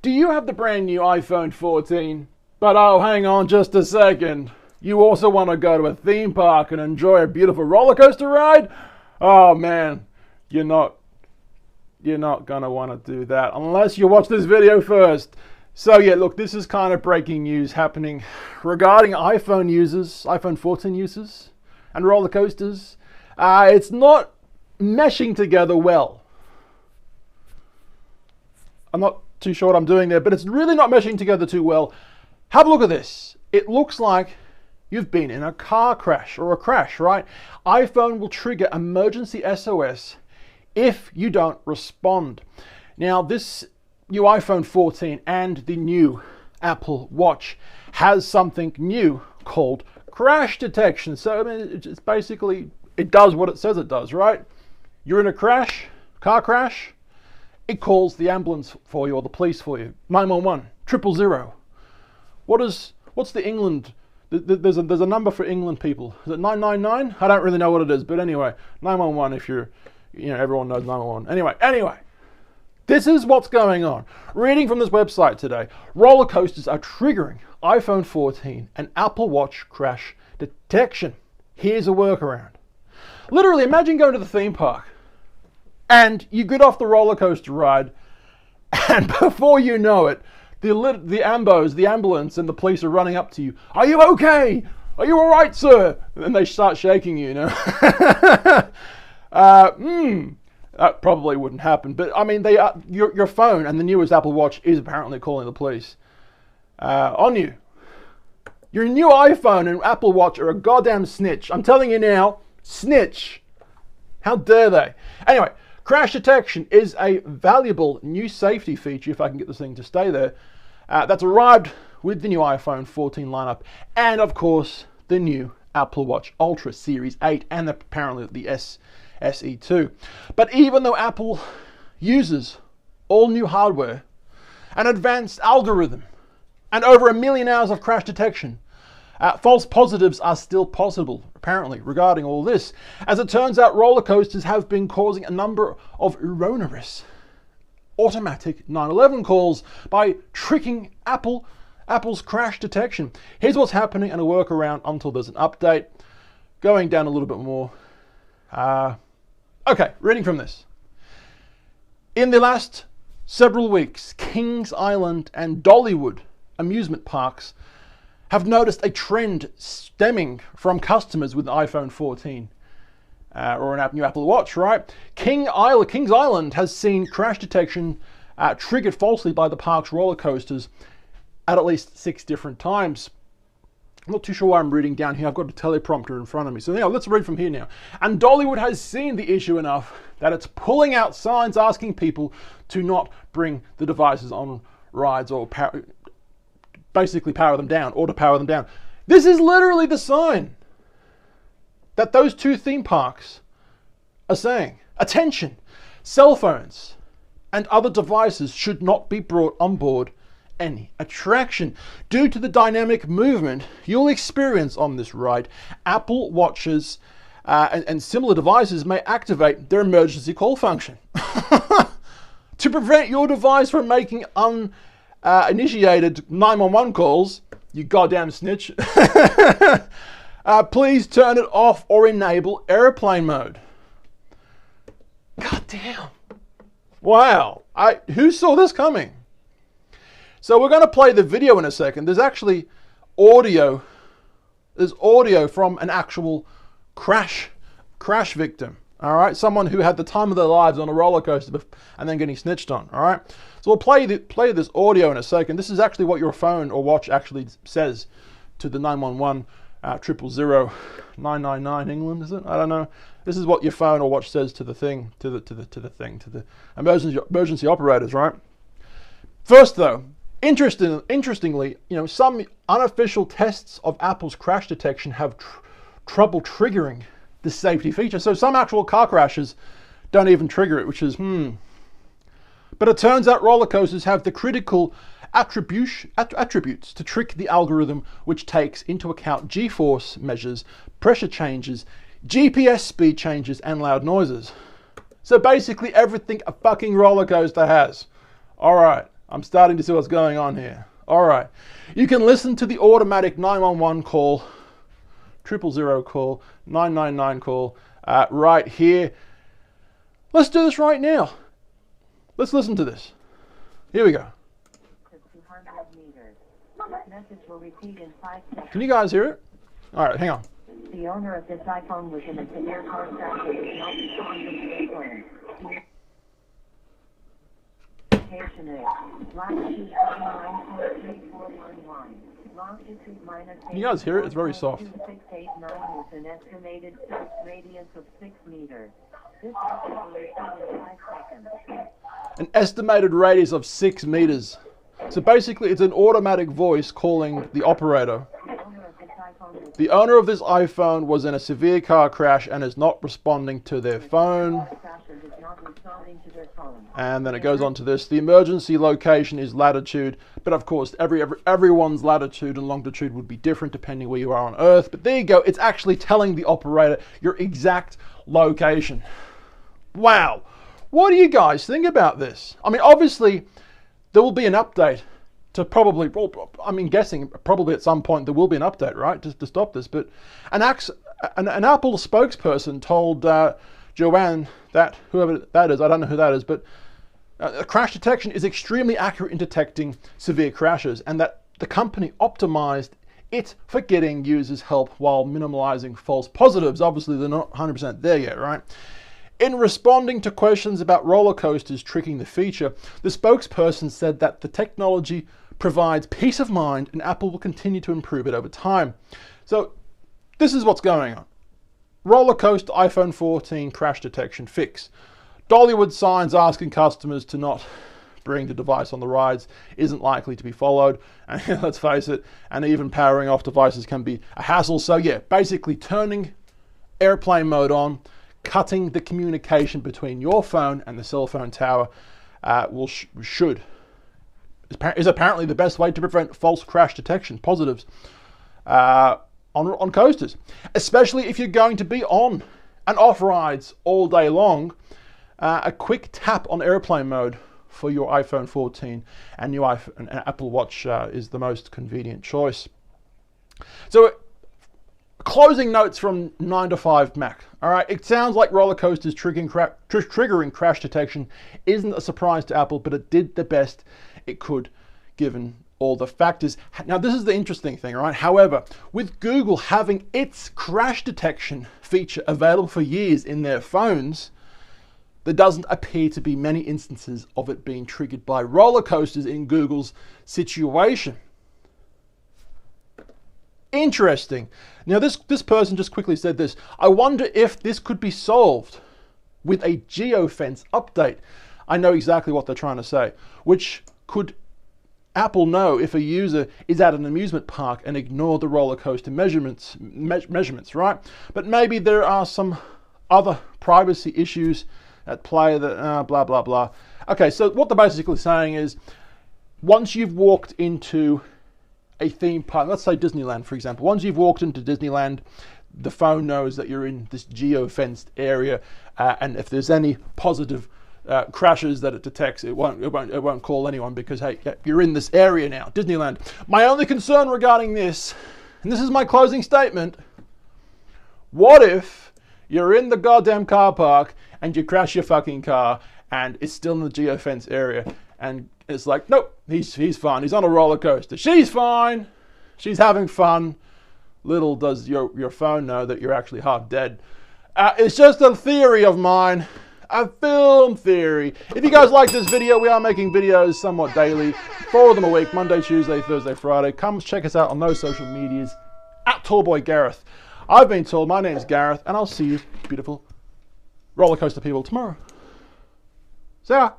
Do you have the brand new iPhone 14? But oh, hang on just a second. You also want to go to a theme park and enjoy a beautiful roller coaster ride? Oh man, you're not gonna want to do that unless you watch this video first. So yeah, look, this is kind of breaking news happening regarding iPhone users, iPhone 14 users, and roller coasters. It's not meshing together well. I'm not too sure what I'm doing there, but it's really not meshing together too well. Have a look at this. It looks like you've been in a car crash or a crash, right? iPhone will trigger emergency SOS if you don't respond. Now, this new iPhone 14 and the new Apple Watch has something new called crash detection. So, I mean, it's basically, it does what it says it does, right? You're in a crash, car crash, it calls the ambulance for you or the police for you. 911, 000. What's the England? There's a number for England people. Is it 999? I don't really know what it is, but anyway, 911 if you're, everyone knows 911. Anyway, this is what's going on. Reading from this website today, roller coasters are triggering iPhone 14 and Apple Watch crash detection. Here's a workaround. Literally, imagine going to the theme park and you get off the roller coaster ride, and before you know it, the ambulance and the police are running up to you. Are you okay? Are you all right, sir? And then they start shaking you, That probably wouldn't happen. But I mean, your phone and the newest Apple Watch is apparently calling the police on you. Your new iPhone and Apple Watch are a goddamn snitch. I'm telling you now, snitch. How dare they? Anyway, crash detection is a valuable new safety feature, if I can get this thing to stay there, that's arrived with the new iPhone 14 lineup, and of course, the new Apple Watch Ultra Series 8, and apparently the SE2. But even though Apple uses all new hardware, an advanced algorithm, and over 1 million hours of crash detection, false positives are still possible, apparently, regarding all this. As it turns out, roller coasters have been causing a number of erroneous automatic 911 calls by tricking Apple's crash detection. Here's what's happening and a workaround until there's an update. Going down a little bit more. Okay, reading from this. In the last several weeks, Kings Island and Dollywood amusement parks have noticed a trend stemming from customers with an iPhone 14 or an new Apple Watch, right? Kings Island has seen crash detection triggered falsely by the park's roller coasters at least 6 different times. I'm not too sure why I'm reading down here. I've got a teleprompter in front of me. So now let's read from here now. And Dollywood has seen the issue enough that it's pulling out signs asking people to not bring the devices on rides or basically power them down or to power them down. This is literally the sign that those 2 theme parks are saying. Attention, cell phones and other devices should not be brought on board any attraction. Due to the dynamic movement you'll experience on this ride, Apple Watches and similar devices may activate their emergency call function. To prevent your device from making uninitiated 911 calls, you goddamn snitch, please turn it off or enable airplane mode. God damn. Wow. Who saw this coming? So we're going to play the video in a second. There's actually audio. There's audio from an actual crash victim. All right, someone who had the time of their lives on a roller coaster and then getting snitched on. All right, so we'll play this audio in a second. This is actually what your phone or watch actually says to the 911 000 999 England, is it? I don't know. This is what your phone or watch says to the thing, to the emergency operators, right? First, though, interestingly, some unofficial tests of Apple's crash detection have trouble triggering this safety feature. So some actual car crashes don't even trigger it, which is But it turns out roller coasters have the critical attributes to trick the algorithm, which takes into account G-force measures, pressure changes, GPS speed changes, and loud noises. So basically everything a fucking roller coaster has. All right, I'm starting to see what's going on here. All right. You can listen to the automatic 911 call, 000 call, 999 call right here. Let's do this right now. Let's listen to this. Here we go. Can you guys hear it? All right, hang on. The owner of this iPhone was in a severe car crash and is not responding to their phone. Location is latitude 9.3411. Longitude minus. Can you guys hear it? It's very soft. 2689 with an estimated search radius of 6 meters. This will be in 5 seconds. An estimated radius of 6 meters. So basically, it's an automatic voice calling the operator. The owner of this iPhone was in a severe car crash and is not responding to their phone. And then it goes on to this. The emergency location is latitude, but of course, everyone's latitude and longitude would be different depending where you are on Earth. But there you go. It's actually telling the operator your exact location. Wow. What do you guys think about this? I mean, obviously, there will be an update to probably, guessing probably at some point there will be an update, right, to stop this. But an Apple spokesperson told Joanne that, whoever that is, I don't know who that is, but crash detection is extremely accurate in detecting severe crashes, and that the company optimized it for getting users help while minimalizing false positives. Obviously, they're not 100% there yet, right? In responding to questions about roller coasters tricking the feature, the spokesperson said that the technology provides peace of mind and Apple will continue to improve it over time. So this is what's going on. Rollercoaster iPhone 14 crash detection fix. Dollywood signs asking customers to not bring the device on the rides isn't likely to be followed. And let's face it, and even powering off devices can be a hassle. So yeah, basically turning airplane mode on, cutting the communication between your phone and the cell phone tower is apparently the best way to prevent false crash detection positives on coasters, especially if you're going to be on and off rides all day long. A quick tap on airplane mode for your iPhone 14 and your iPhone and Apple Watch is the most convenient choice. So, closing notes from 9 to 5 Mac. All right, it sounds like Rollercoaster's triggering crash detection isn't a surprise to Apple, but it did the best it could given all the factors. Now, this is the interesting thing, right? However, with Google having its crash detection feature available for years in their phones, there doesn't appear to be many instances of it being triggered by roller coasters in Google's situation. Interesting. Now, this person just quickly said this. I wonder if this could be solved with a geofence update. I know exactly what they're trying to say, which could Apple know if a user is at an amusement park and ignore the roller coaster measurements, right? But maybe there are some other privacy issues at play that blah, blah, blah. Okay, so what they're basically saying is once you've walked into a theme park, let's say Disneyland, for example. Once you've walked into Disneyland, the phone knows that you're in this geo-fenced area, and if there's any positive crashes that it detects, it won't call anyone because, hey, you're in this area now, Disneyland. My only concern regarding this, and this is my closing statement, what if you're in the goddamn car park and you crash your fucking car and it's still in the geo-fence area, and it's like, nope, he's fine. He's on a roller coaster. She's fine. She's having fun. Little does your phone know that you're actually half dead. It's just a theory of mine, a film theory. If you guys like this video, we are making videos somewhat daily, 4 of them a week, Monday, Tuesday, Thursday, Friday. Come check us out on those social medias, at Tallboy Gareth. I've been told, my name's Gareth, and I'll see you, beautiful roller coaster people, tomorrow. See ya.